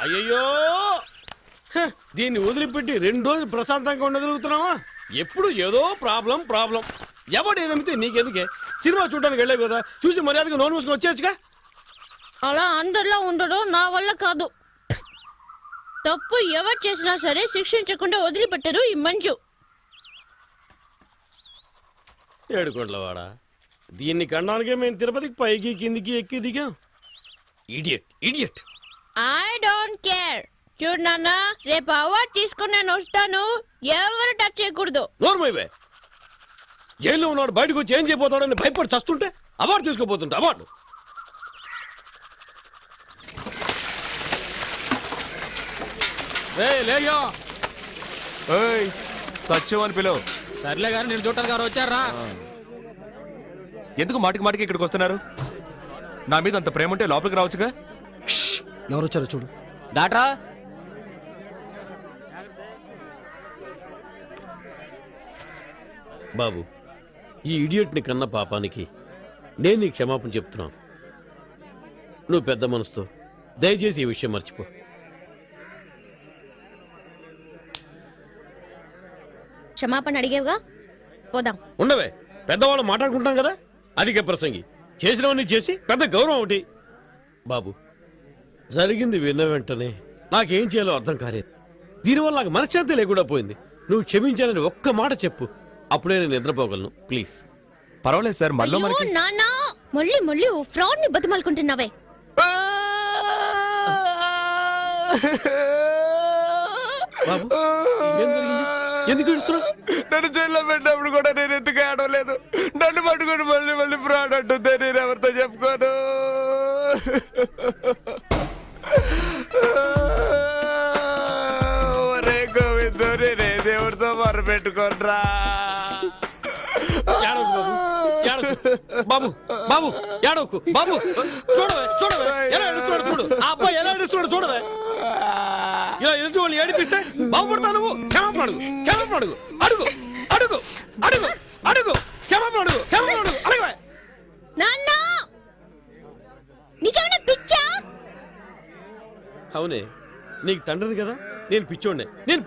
అయ్యయ్యో దీన్ని వదిలిపెట్టి 2 రోజులు ప్రశాంతంగా ఉండగలుగుతున్నావా? ఎప్పుడు ఏదో ప్రాబ్లం. ఎవడు ఏదమితే నీకెందుకే? సినిమా చూడడానికి వెళ్ళావు కదా, చూసి మర్యాదగా నోన్ మూసుకొని వచ్చేచ్చుగా. అలా అందరిలో ఉండడం నా వల్ల కాదు. తప్పు ఎవరు చేసినా సరే శిక్షించకుండా వదిలిపెట్టరు ఈ మంజు. ఏడుకొండలవాడా, దీన్ని కనడానికే మేము తిరుపతికి పైకి కిందికి ఎక్కి దిగాం. ఇడియట్. I don't care. చూడు నాన్న, రేపు అవార్డు తీసుకుని నేను వస్తాను. ఎవరు టచ్ చేయకూడదు. నోర్మైవే, జైల్లో ఉన్నాడు బయటకు వచ్చి ఏం చేయబోతాడని భయపడి చస్తుంటే అవార్డు తీసుకోబోతుంటే అవార్డు. లేయో సత్యం అని పిలువు. సర్లే గారు, నేను చూడటానికి గారు వచ్చారా? ఎందుకు మాటికి ఇక్కడికి వస్తున్నారు? నా మీద అంత ప్రేమ ఉంటే లోపలికి రావచ్చుగా. ఎవరు వచ్చారో చూడు. డాక్టరా, బాబు, ఈ ఇడియట్ని కన్న పాపానికి నేను నీకు క్షమాపణ చెప్తున్నాను. నువ్వు పెద్ద మనసుతో దయచేసి ఈ విషయం మర్చిపో. క్షమాపణ అడిగేవుగా, పోదాం. ఉండవే, పెద్దవాళ్ళు మాట్లాడుకుంటాం కదా. అధిక ప్రసంగి చేసినవన్నీ చేసి పెద్ద గౌరవం ఒకటి. బాబు, జరిగింది విన్న వెంటనే నాకేం చేయాలో అర్థం కాలేదు. దీనివల్ల నాకు మనశ్శాంతి లేకుండా పోయింది. నువ్వు క్షమించాలని ఒక్క మాట చెప్పు, అప్పుడే నేను నిద్రపోగలను. ప్లీజ్. పర్వాలేదు సార్, మళ్ళీ మనకి నాన్న మళ్ళీ ఫ్రాడ్ ని బతిమాలుకుంటున్నావే. బాబు, ఏం జరిగింది? ఎందుకు ఏడుస్తున్నావు? నన్ను జైల్లో పెట్టినప్పుడు కూడా నేను ఎందుకు ఆడలేదు. నన్ను పట్టుకుని మళ్ళీ ఫ్రాడ్ అంటుందే. నేను ఎవరితో చెప్పుకోను. ఒరే గోవిందో, నేనే దేవుడితో మొరపెట్టుకోనరా. బాబు బాబు ఏడవకు బాబు. చూడవే ఎలా ఏడుస్తున్నాడు చూడు. ఆ అబ్బాయి ఎలా ఏడుస్తున్నాడు చూడవే. ఇలా ఎదుటి వాళ్ళు ఏడిపిస్తే బాగుపడతావు నువ్వు. క్షమాపణ అడుగు. క్షమాపణ అడుగు. అడగవే. నాన్న, నీకేమైనా పిచ్చా? అవునే, నీకు తండ్రిని కదా. నేను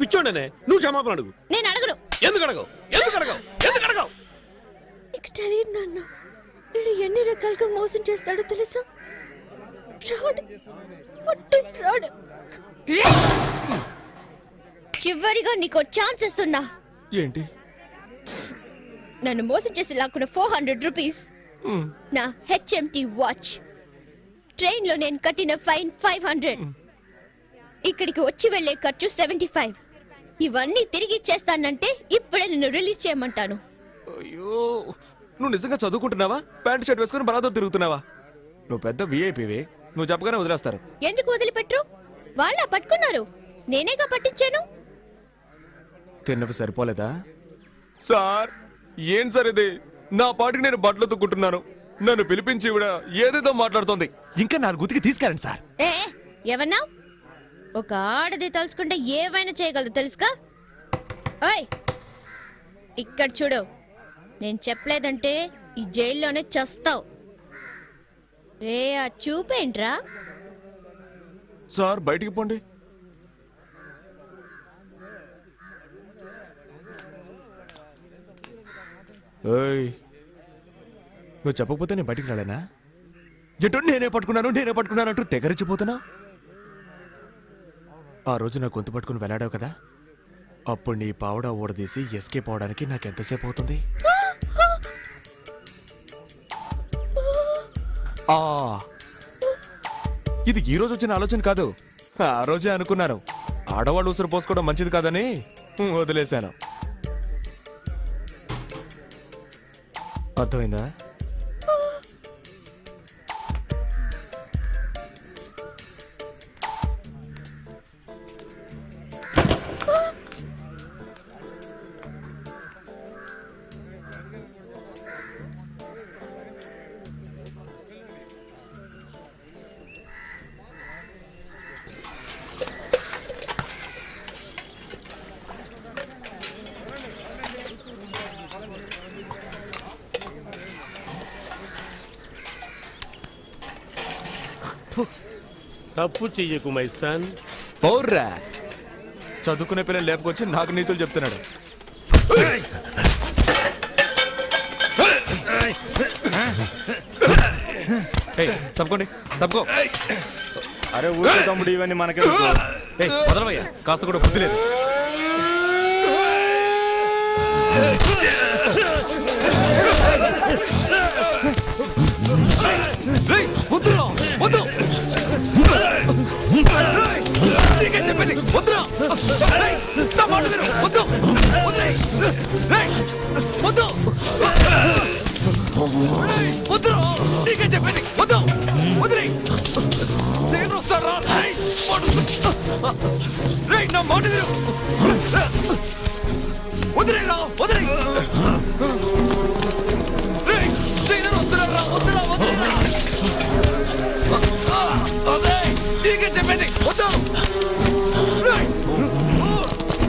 పిచ్చోండనే. నువ్వు క్షమాపణ అడుగు. నేను అడగను. ఎందుకు అడగవు? నీకు తెలియదు నాన్న, వీడు ఎన్ని రకాలుగా మోసం చేస్తాడో తెలుసా? ఫ్రాడ్. చివరిగా నీకు ఛాన్స్ ఇస్తున్నా. ఏంటి? నన్ను మోసం చేసి లాక్కున్న 400 రూపీస్, నా హెచ్ఎంటి వాచ్, ట్రైన్ లో నేను కట్టిన ఫైన్ 500, ఇక్కడికి వచ్చి వెళ్లే ఖర్చు 75. ఇవన్నీ తిరిగి ఇచ్చేస్తానంటే ఇప్పుడే నిన్ను రిలీజ్ చేయమంటాను. అయ్యో, నువ్వు నిజంగా చదువుకుంటున్నావా? ప్యాంట్ షర్ట్ వేసుకుని బలాతో తిరుగుతున్నావా? నువ్వు పెద్ద విఐపివే. నువ్వు చెప్పగానే వదిలేస్తారు. ఎందుకు వదిలిపెట్టరు? వాళ్ళ పట్టుకున్నారు, నేనేగా పట్టించాను. తిన్నవి సరిపోలేదా? సార్, ఏం సార్ ఇది? నా పాటికి నేను బట్టలు తుక్కుంటున్నాను. నన్ను పిలిపించి కూడా ఏదేదో మాట్లాడుతోంది. ఇంకా 4 గుతికి తీసుకెళ్ళండి సార్. ఏమన్నా? ఒక ఆడది తలుచుకుంటే ఏవైనా చేయగలదు తెలుసుగా. ఓయ్, ఇక్కడ చూడు, నేను చెప్పలేదంటే ఈ జైల్లోనే చస్తావు. రే, ఆ చూపేంట్రా? సార్, బయటికి పోండి. నువ్వు చెప్పకపోతే నేను బయటికి రాలేనా? ఎటు నేనే పట్టుకున్నాను అంటూ తెగరిచిపోతున్నా. ఆ రోజు నా గొంతు పట్టుకుని వెళ్ళాడావు కదా, అప్పుడు నీ పావుడా ఊడదీసి ఎస్కేప్ అవడానికి నాకెంతసేపు అవుతుంది? ఇది ఈ రోజు వచ్చిన ఆలోచన కాదు. ఆ రోజే అనుకున్నాను, ఆడవాళ్ళు ఉసురు పోసుకోవడం మంచిది కాదని వదిలేశాను. అర్థమైందా? తప్పు చెయ్యకు మై సన్. పౌర్రా చదువుకునే పిల్లలు లేపుకొచ్చి నాకు నీతులు చెప్తున్నాడు. ఏయ్, తప్పుకోండి తప్పుకో. అరే ఊరికే తమ్ముడు ఇవన్నీ మనకే ఏయ్, వదలవయ్యా, కాస్త కూడా బుద్ధి లేదు. రేయ్, వద్దురా, వద్దు. రేయ్, నీకే చెప్పేది, వద్దురా. రేయ్, నా మాట విను, వద్దు. వదిలేయ్. రేయ్, వద్దు. రేయ్, వద్దురా. నీకే చెప్పేది, వద్దు. వదిలేయ్. చేయను వస్తారా? రేయ్, రేయ్, నా మాట విను. వదిలేరా, వదిలేయ్. రేయ్, చేయను వస్తున్నారా? వద్దురా, వదిలేరా. వదిలేయ్. నీకే చెప్పేది, వద్దు. రేయ్.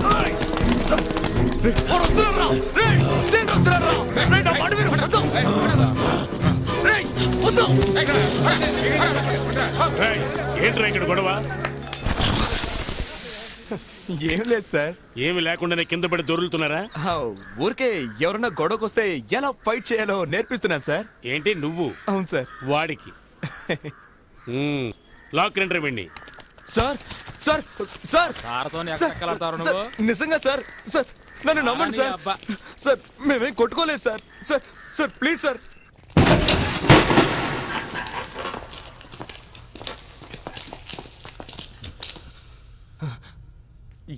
రేయ్. వాడు వస్తున్నారా? రేయ్, చేయను వస్తున్నారా? రేయ్, నా మాట విను, వద్దు. రేయ్, వద్దు. ఏంట్రా ఇక్కడ గొడవ? ఏం లేదు సార్. ఏమి లేకుండానే కింద పడి దొరులుతున్నారా? ఊరికే ఎవరన్నా గొడవకొస్తే ఎలా ఫైట్ చేయాలో నేర్పిస్తున్నాను సార్. ఏంటి నువ్వు? అవును సార్. వాడికి లాక్ రెండర్ వెండి. సార్ సార్ సార్ సార్తోని ఎక్కడ సార్, ఎక్కలాడతారు సార్, నువ్వు? నిజంగా సార్. సార్ నన్ను నమ్మండి సార్. అబ్బా. సార్ మేమేం కొట్టుకోలేదు sir. Sir sir please sir.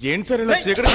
ఏంటి సార్ ఇలా చీకటి?